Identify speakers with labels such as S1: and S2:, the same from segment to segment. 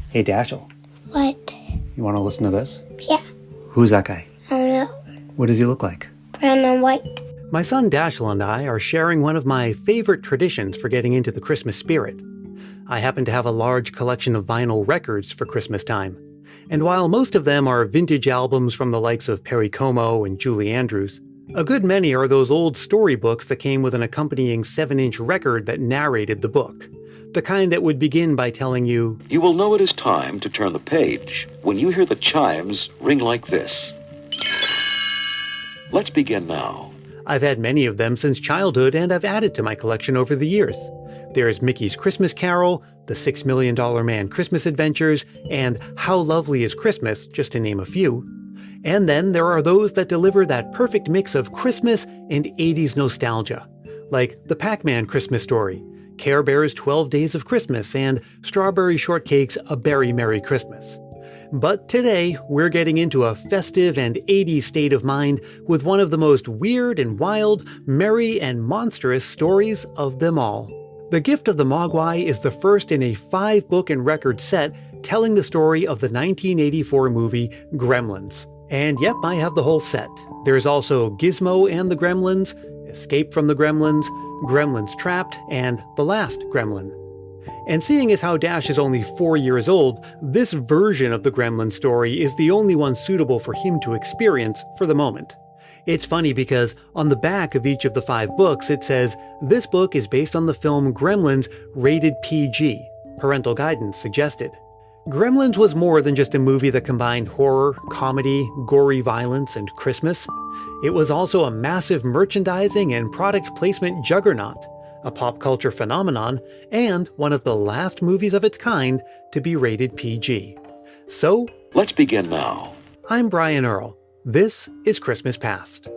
S1: Hey, Dashel,
S2: What?
S1: you want to listen to this?
S2: Yeah.
S1: Who's that guy?
S2: I don't know.
S1: What does he look like?
S2: Brown and white.
S1: My son Dashel and I are sharing one of my favorite traditions for getting into the Christmas spirit. I happen to have a large collection of vinyl records for Christmas time. And while most of them are vintage albums from the likes of Perry Como and Julie Andrews, a good many are those old storybooks that came with an accompanying 7-inch record that narrated the book. The kind that would begin by telling you,
S3: "You will know it is time to turn the page when you hear the chimes ring like this. Let's begin now."
S1: I've had many of them since childhood and I've added to my collection over the years. There's Mickey's Christmas Carol, The $6 Million Man Christmas Adventures, and How Lovely is Christmas, just to name a few. And then there are those that deliver that perfect mix of Christmas and 80s nostalgia, like the Pac-Man Christmas Story, Care Bear's 12 Days of Christmas, and Strawberry Shortcake's A Very Merry Christmas. But today, we're getting into a festive and 80s state of mind with one of the most weird and wild, merry and monstrous stories of them all. The Gift of the Mogwai is the first in a 5-book and record set telling the story of the 1984 movie Gremlins. And yep, I have the whole set. There's also Gizmo and the Gremlins, Escape from the Gremlins, Gremlins Trapped, and The Last Gremlin. And seeing as how Dash is only 4 years old, this version of the Gremlin story is the only one suitable for him to experience for the moment. It's funny because on the back of each of the 5 books it says, "This book is based on the film Gremlins, rated PG, parental guidance suggested." Gremlins was more than just a movie that combined horror, comedy, gory violence, and Christmas. It was also a massive merchandising and product placement juggernaut, a pop culture phenomenon, and one of the last movies of its kind to be rated PG. So,
S3: Let's begin now.
S1: I'm Brian Earl. This is Christmas Past.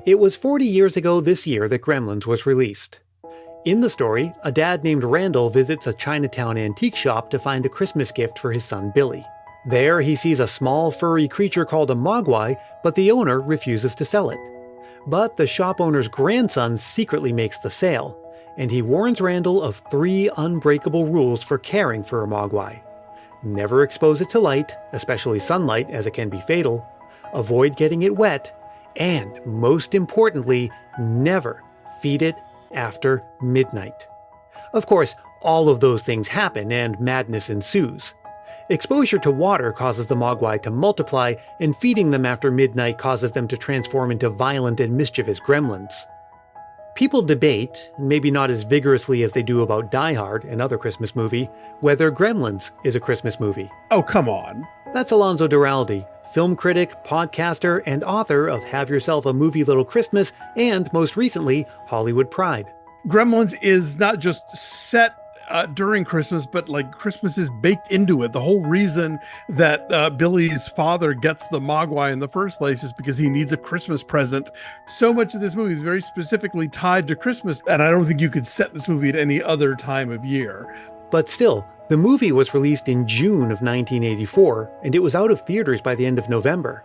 S1: It was 40 years ago this year that Gremlins was released. In the story, a dad named Randall visits a Chinatown antique shop to find a Christmas gift for his son Billy. There, he sees a small furry creature called a mogwai, but the owner refuses to sell it. But the shop owner's grandson secretly makes the sale, and he warns Randall of 3 unbreakable rules for caring for a mogwai. Never expose it to light, especially sunlight, as it can be fatal. Avoid getting it wet. And, most importantly, never feed it after midnight. Of course, all of those things happen and madness ensues. Exposure to water causes the mogwai to multiply, and feeding them after midnight causes them to transform into violent and mischievous gremlins. People debate, maybe not as vigorously as they do about Die Hard, another Christmas movie, whether Gremlins is a Christmas movie.
S4: Oh, come on.
S1: That's Alonzo Duralde, film critic, podcaster, and author of Have Yourself a Movie Little Christmas and, most recently, Hollywood Pride.
S4: Gremlins is not just set during Christmas, but like Christmas is baked into it. The whole reason that Billy's father gets the mogwai in the first place is because he needs a Christmas present. So much of this movie is very specifically tied to Christmas, and I don't think you could set this movie at any other time of year.
S1: But still, the movie was released in June of 1984, and it was out of theaters by the end of November.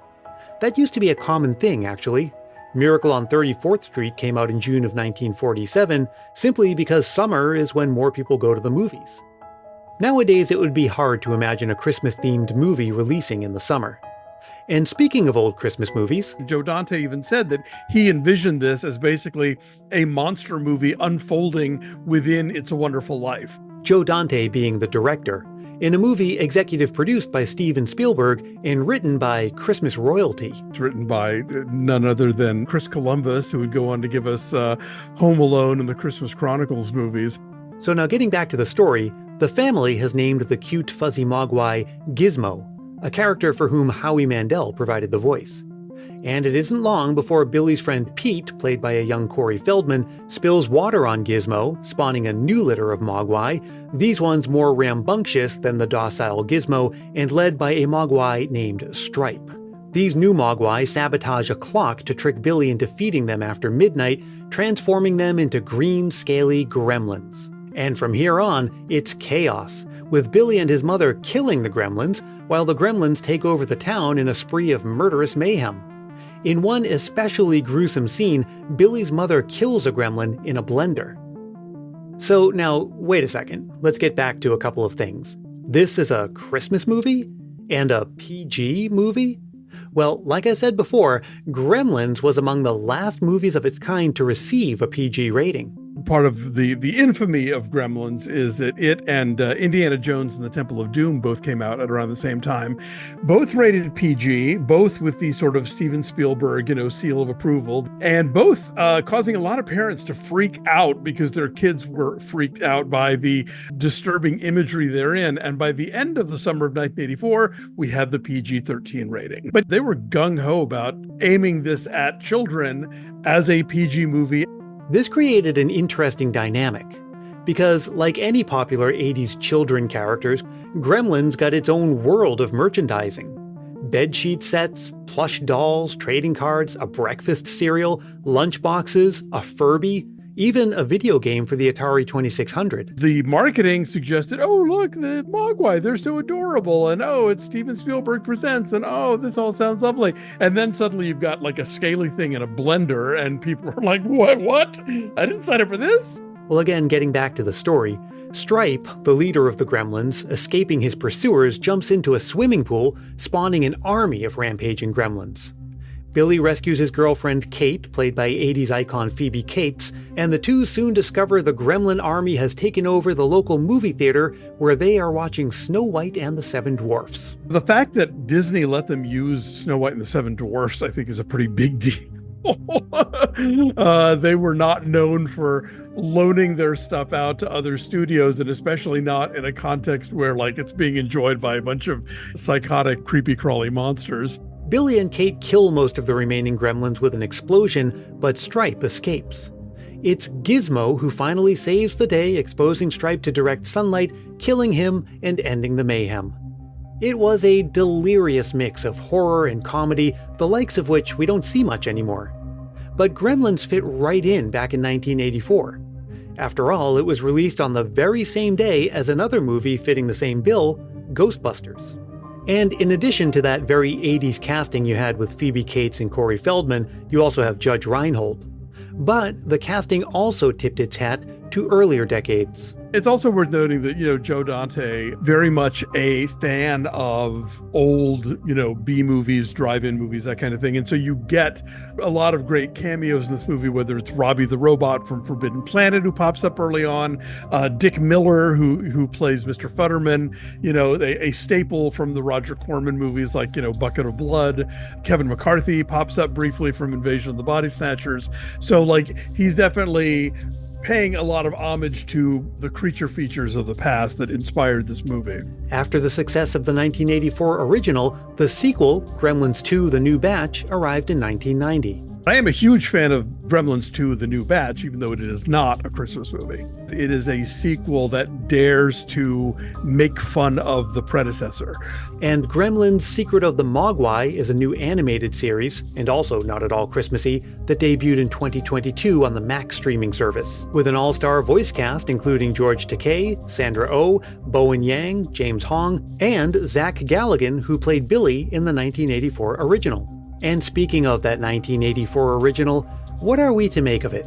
S1: That used to be a common thing, actually. Miracle on 34th Street came out in June of 1947, simply because summer is when more people go to the movies. Nowadays, it would be hard to imagine a Christmas-themed movie releasing in the summer. And speaking of old Christmas movies,
S4: Joe Dante even said that he envisioned this as basically a monster movie unfolding within It's a Wonderful Life.
S1: Joe Dante being the director, in a movie executive produced by Steven Spielberg and written by Christmas royalty.
S4: It's written by none other than Chris Columbus, who would go on to give us Home Alone and the Christmas Chronicles movies.
S1: So now getting back to the story, the family has named the cute fuzzy mogwai Gizmo, a character for whom Howie Mandel provided the voice. And it isn't long before Billy's friend Pete, played by a young Corey Feldman, spills water on Gizmo, spawning a new litter of mogwai, these ones more rambunctious than the docile Gizmo and led by a mogwai named Stripe. These new mogwai sabotage a clock to trick Billy into feeding them after midnight, transforming them into green, scaly gremlins. And from here on, it's chaos, with Billy and his mother killing the gremlins, while the gremlins take over the town in a spree of murderous mayhem. In one especially gruesome scene, Billy's mother kills a gremlin in a blender. So now, wait a second. Let's get back to a couple of things. This is a Christmas movie? And a PG movie? Well, like I said before, Gremlins was among the last movies of its kind to receive a PG rating.
S4: Part of the infamy of Gremlins is that it and Indiana Jones and the Temple of Doom both came out at around the same time, both rated PG, both with the sort of Steven Spielberg, seal of approval, and both causing a lot of parents to freak out because their kids were freaked out by the disturbing imagery therein. And by the end of the summer of 1984, we had the PG-13 rating. But they were gung-ho about aiming this at children as a PG movie.
S1: This created an interesting dynamic, because like any popular 80s children characters, Gremlins got its own world of merchandising. Bedsheet sets, plush dolls, trading cards, a breakfast cereal, lunchboxes, a Furby, even a video game for the Atari 2600.
S4: The marketing suggested, oh, look, the Mogwai, they're so adorable. And oh, it's Steven Spielberg Presents. And oh, this all sounds lovely. And then suddenly you've got like a scaly thing in a blender and people are like, what? I didn't sign up for this.
S1: Well, again, getting back to the story, Stripe, the leader of the Gremlins, escaping his pursuers, jumps into a swimming pool, spawning an army of rampaging gremlins. Billy rescues his girlfriend Kate, played by 80s icon Phoebe Cates, and the two soon discover the Gremlin army has taken over the local movie theater where they are watching Snow White and the Seven Dwarfs.
S4: The fact that Disney let them use Snow White and the Seven Dwarfs, I think, is a pretty big deal. They were not known for loaning their stuff out to other studios, and especially not in a context where it's being enjoyed by a bunch of psychotic, creepy crawly monsters.
S1: Billy and Kate kill most of the remaining gremlins with an explosion, but Stripe escapes. It's Gizmo who finally saves the day, exposing Stripe to direct sunlight, killing him, and ending the mayhem. It was a delirious mix of horror and comedy, the likes of which we don't see much anymore. But Gremlins fit right in back in 1984. After all, it was released on the very same day as another movie fitting the same bill, Ghostbusters. And in addition to that very 80s casting you had with Phoebe Cates and Corey Feldman, you also have Judge Reinhold. But the casting also tipped its hat to earlier decades.
S4: It's also worth noting that, Joe Dante, very much a fan of old, B movies, drive-in movies, that kind of thing. And so you get a lot of great cameos in this movie, whether it's Robbie the Robot from Forbidden Planet, who pops up early on, Dick Miller, who plays Mr. Futterman, a staple from the Roger Corman movies like, Bucket of Blood. Kevin McCarthy pops up briefly from Invasion of the Body Snatchers. So, he's definitely paying a lot of homage to the creature features of the past that inspired this movie.
S1: After the success of the 1984 original, the sequel, Gremlins 2: The New Batch, arrived in 1990.
S4: I am a huge fan of Gremlins 2: The New Batch, even though it is not a Christmas movie. It is a sequel that dares to make fun of the predecessor.
S1: And Gremlins: Secret of the Mogwai is a new animated series, and also not at all Christmassy, that debuted in 2022 on the Max streaming service, with an all-star voice cast including George Takei, Sandra Oh, Bowen Yang, James Hong, and Zach Galligan, who played Billy in the 1984 original. And speaking of that 1984 original, what are we to make of it?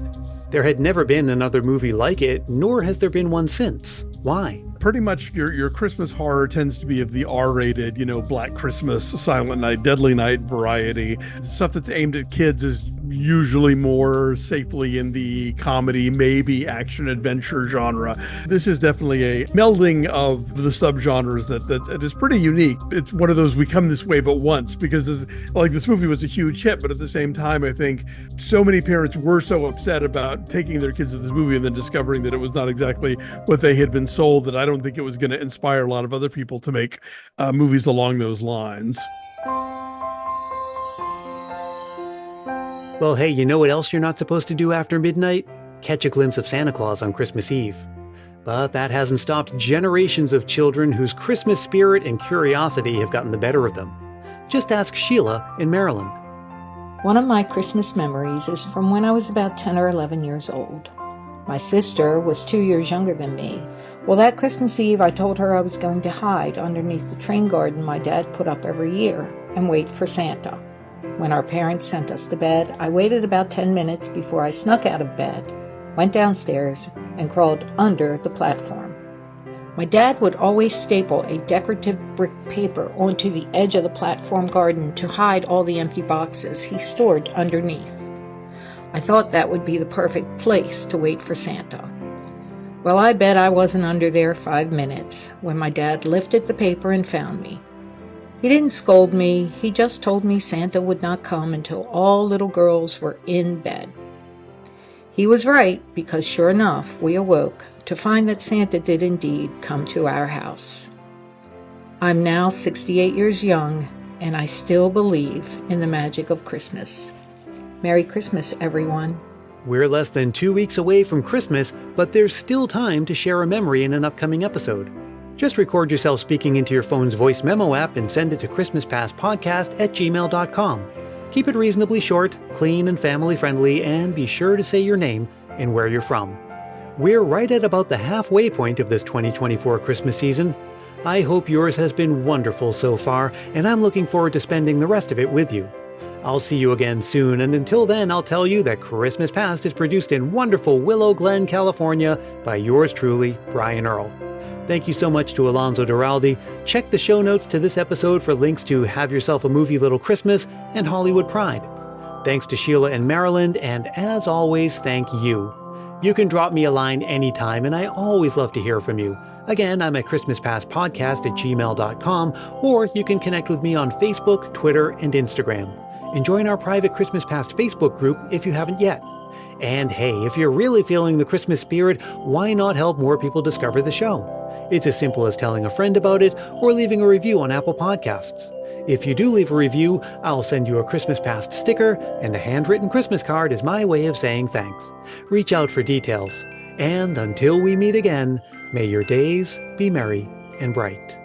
S1: There had never been another movie like it, nor has there been one since. Why?
S4: Pretty much your Christmas horror tends to be of the R-rated, Black Christmas, Silent Night, Deadly Night variety. Stuff that's aimed at kids is usually more safely in the comedy, maybe action-adventure genre. This is definitely a melding of the subgenres that is pretty unique. It's one of those we come this way but once, because this movie was a huge hit, but at the same time, I think so many parents were so upset about taking their kids to this movie and then discovering that it was not exactly what they had been sold, that I don't think it was going to inspire a lot of other people to make movies along those lines.
S1: Well, hey, you know what else you're not supposed to do after midnight? Catch a glimpse of Santa Claus on Christmas Eve. But that hasn't stopped generations of children whose Christmas spirit and curiosity have gotten the better of them. Just ask Sheila in Maryland.
S2: One of my Christmas memories is from when I was about 10 or 11 years old. My sister was 2 years younger than me. Well, that Christmas Eve, I told her I was going to hide underneath the train garden my dad put up every year and wait for Santa. When our parents sent us to bed, I waited about 10 minutes before I snuck out of bed. went downstairs, and crawled under the platform. My dad would always staple a decorative brick paper onto the edge of the platform garden to hide all the empty boxes he stored underneath. I thought that would be the perfect place to wait for Santa. Well, I bet I wasn't under there 5 minutes when my dad lifted the paper and found me. He didn't scold me, he just told me Santa would not come until all little girls were in bed. He was right, because sure enough, we awoke to find that Santa did indeed come to our house. I'm now 68 years young, and I still believe in the magic of Christmas. Merry Christmas, everyone.
S1: We're less than 2 weeks away from Christmas, but there's still time to share a memory in an upcoming episode. Just record yourself speaking into your phone's voice memo app and send it to christmaspastpodcast@gmail.com. Keep it reasonably short, clean, and family-friendly, and be sure to say your name and where you're from. We're right at about the halfway point of this 2024 Christmas season. I hope yours has been wonderful so far, and I'm looking forward to spending the rest of it with you. I'll see you again soon, and until then, I'll tell you that Christmas Past is produced in wonderful Willow Glen, California by yours truly, Brian Earl. Thank you so much to Alonzo Duraldi. Check the show notes to this episode for links to Have Yourself a Movie Little Christmas and Hollywood Pride. Thanks to Sheila in Maryland, and as always, thank you. You can drop me a line anytime, and I always love to hear from you. Again, I'm at christmaspastpodcast@gmail.com, or you can connect with me on Facebook, Twitter, and Instagram. And join our private Christmas Past Facebook group if you haven't yet. And hey, if you're really feeling the Christmas spirit, why not help more people discover the show? It's as simple as telling a friend about it or leaving a review on Apple Podcasts. If you do leave a review, I'll send you a Christmas Past sticker, and a handwritten Christmas card is my way of saying thanks. Reach out for details. And until we meet again, may your days be merry and bright.